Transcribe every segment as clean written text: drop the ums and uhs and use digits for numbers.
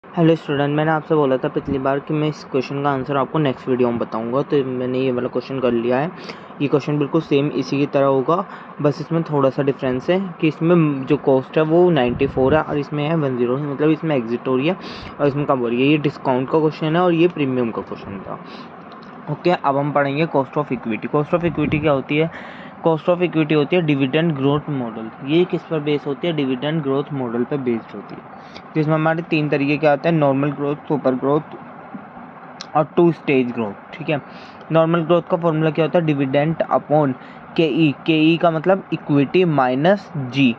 Hello student, मैंने आपसे बोला था पिछली बार कि मैं इस क्वेश्चन का आंसर आपको नेक्स्ट वीडियो में बताऊंगा। तो मैंने ये वाला क्वेश्चन कर लिया है। ये क्वेश्चन बिल्कुल सेम इसी की तरह होगा, बस इसमें थोड़ा सा डिफरेंस है कि इसमें जो कॉस्ट है वो 94 है और इसमें है 10, मतलब इसमें एग्जिट हो रही है और इसमें कम हो रही है। ये डिस्काउंट का क्वेश्चन है और ये प्रीमियम का क्वेश्चन था। ओके, अब हम पढ़ेंगे cost of equity. Cost of equity क्या होती है? कॉस्ट ऑफ इक्विटी होती है डिविडेंड ग्रोथ मॉडल। ये किस पर बेस होती है? डिविडेंड ग्रोथ मॉडल पर बेस्ड होती है, जिसमें हमारे 3 तरीके के आते हैं: नॉर्मल ग्रोथ, सुपर ग्रोथ और 2 स्टेज ग्रोथ। ठीक है, नॉर्मल ग्रोथ का फॉर्मूला क्या होता है? डिविडेंड अपॉन के ई। के ई का मतलब इक्विटी माइनस जी।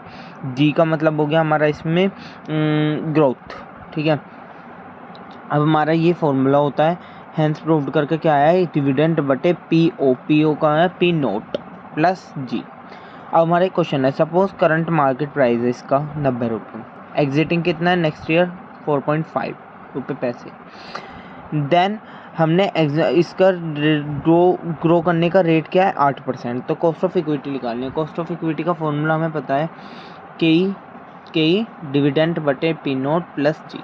जी का मतलब हो गया हमारा इसमें ग्रोथ। ठीक है, अब हमारा ये फॉर्मूला होता है, हैंस प्रूव्ड करके क्या आया है? डिविडेंड बटे पी ओ। पी ओ का है पी नोट प्लस जी। अब हमारा एक क्वेश्चन है, सपोज करंट मार्केट प्राइस है इसका 90 रुपये, एग्जिटिंग कितना है नेक्स्ट ईयर? 4.5 रुपये पैसे। देन हमने इसका ग्रो करने का रेट क्या है? 8%। तो कॉस्ट ऑफ इक्विटी निकालनी है। कॉस्ट ऑफ इक्विटी का फॉर्मूला हमें पता है, के ई डिविडेंड बटे पी नोट प्लस जी।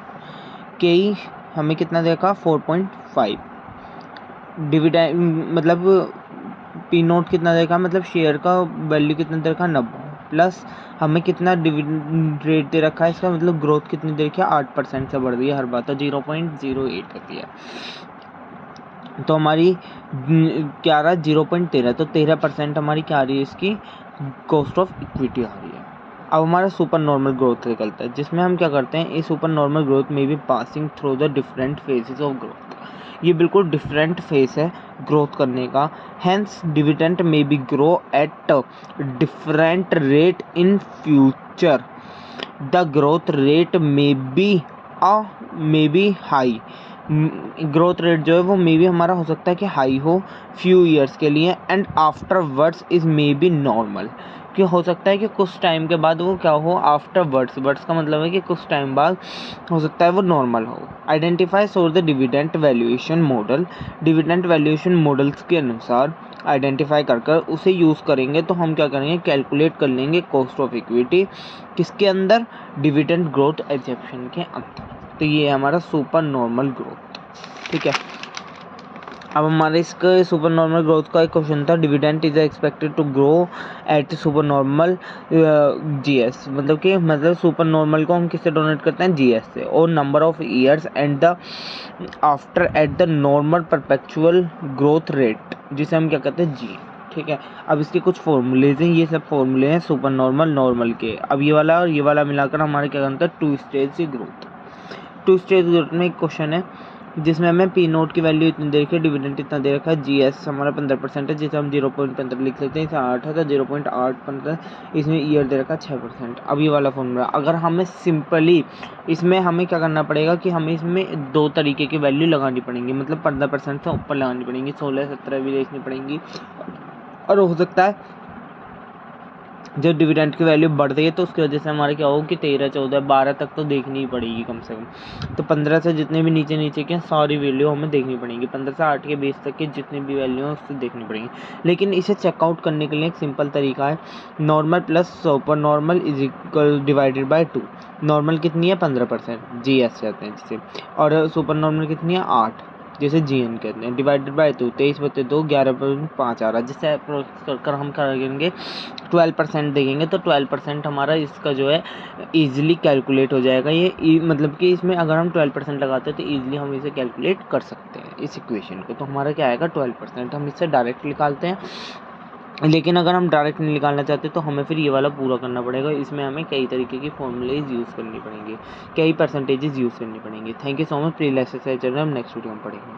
के ई हमें कितना देखा? 4.5। डिविडेंड मतलब पी नोट कितना देखा, मतलब शेयर का वैल्यू कितना दे रखा? 90 प्लस हमें कितना डिविडेंड रेट दे रखा है इसका, मतलब ग्रोथ कितनी दे रखी है? 8% से बढ़ रही है हर बात, तो 0.08 होती है। तो हमारी क्या रहा? 0.13, तो 13% हमारी क्या आ रही है? इसकी कॉस्ट ऑफ इक्विटी आ रही है। अब हमारा सुपर नॉर्मल ग्रोथ निकलता है, जिसमें हम क्या करते हैं, इस सुपर नॉर्मल ग्रोथ में भी passing through the different phases of growth. ये बिल्कुल डिफरेंट फेज है ग्रोथ करने का। हैंस डिविडेंड में B grow at different rate in future. The growth rate में बी हाई। ग्रोथ रेट जो है वो मे बी हमारा हो सकता है कि हाई हो फ्यू ईयर्स के लिए, and after words is may be normal. कि हो सकता है कि कुछ टाइम के बाद वो क्या हो? आफ्टर वर्ड्स, वर्ड्स का मतलब है कि कुछ टाइम बाद हो सकता है वो नॉर्मल हो। आइडेंटिफाई सोर the dividend valuation model. Dividend valuation models के अनुसार आइडेंटिफाई कर उसे यूज़ करेंगे तो हम क्या करेंगे? कैलकुलेट कर लेंगे कॉस्ट ऑफ इक्विटी किसके अंदर? डिविडेंड ग्रोथ एग्जेप्शन के अंदर। तो ये है हमारा सुपर नॉर्मल ग्रोथ। ठीक है, अब हमारे इसका सुपर नॉर्मल ग्रोथ का एक क्वेश्चन था, dividend is expected to grow at super normal GS. मतलब सुपर नॉर्मल को हम किससे डोनेट करते हैं? जीएस से। और number of years and the after at the normal perpetual growth rate, जिसे हम क्या कहते हैं? जी। ठीक है, अब इसके कुछ फॉर्मूलेज हैं, ये सब फॉर्मूले हैं सुपर नॉर्मल नॉर्मल के। अब ये वाला और ये वाला मिलाकर हमारे क्या करता है? 2 स्टेज ग्रोथ। 2 स्टेज ग्रोथ में एक क्वेश्चन है जिसमें हमें पी नोट की वैल्यू इतनी दे रखी है, डिविडेंड इतना दे रखा है, जीएस हमारा 15% है, जिसे हम 0.15 लिख सकते हैं। इसे 8 है तो 0.815, इसमें ईयर दे रखा है 6%। अब ये वाला फॉर्मूला अगर हमें सिंपली इसमें हमें क्या करना पड़ेगा कि हमें इसमें 2 तरीके की वैल्यू लगानी पड़ेंगी, मतलब 15% से ऊपर लगानी पड़ेंगी, 16-17 भी देखनी पड़ेंगी। और हो सकता है जब डिविडेंड की वैल्यू बढ़ रही है तो उसकी वजह से हमारे क्या होगा कि 13, 14, 12 तक तो देखनी ही पड़ेगी कम से कम। तो 15 से जितने भी नीचे के सारी वैल्यू हमें देखनी पड़ेंगी। 15 से 8 के 20 तक की जितनी भी वैल्यू है उससे देखनी पड़ेंगी। लेकिन इसे चेकआउट करने के लिए एक सिंपल तरीका है, normal plus super normal is equal divided by 2। Normal कितनी है? 15%, जी एस कहते हैं जिसे, और सुपर नॉर्मल कितनी है? 8, जिसे जी एन कहते हैं, डिवाइडेड बाई 2। 23/2 11.5 आ रहा है, जिससे अप्रोक्स कर हम करेंगे 12% देखेंगे तो 12% हमारा इसका जो है ईजिली कैलकुलेट हो जाएगा। ये मतलब कि इसमें अगर हम 12% लगाते हैं तो ईजिली हम इसे कैलकुलेट कर सकते हैं इस इक्वेशन को। तो हमारा क्या आएगा? 12%। हम इससे डायरेक्ट निकालते हैं, लेकिन अगर हम डायरेक्ट नहीं निकालना चाहते तो हमें फिर ये वाला पूरा करना पड़ेगा। इसमें हमें कई तरीके की फॉर्मूलेज यूज़ करनी पड़ेंगी, कई परसेंटेजेस यूज़ करनी पड़ेंगी। Thank you so much. Please exercise चल रहा है, हम नेक्स्ट वीडियो में पढ़ेंगे।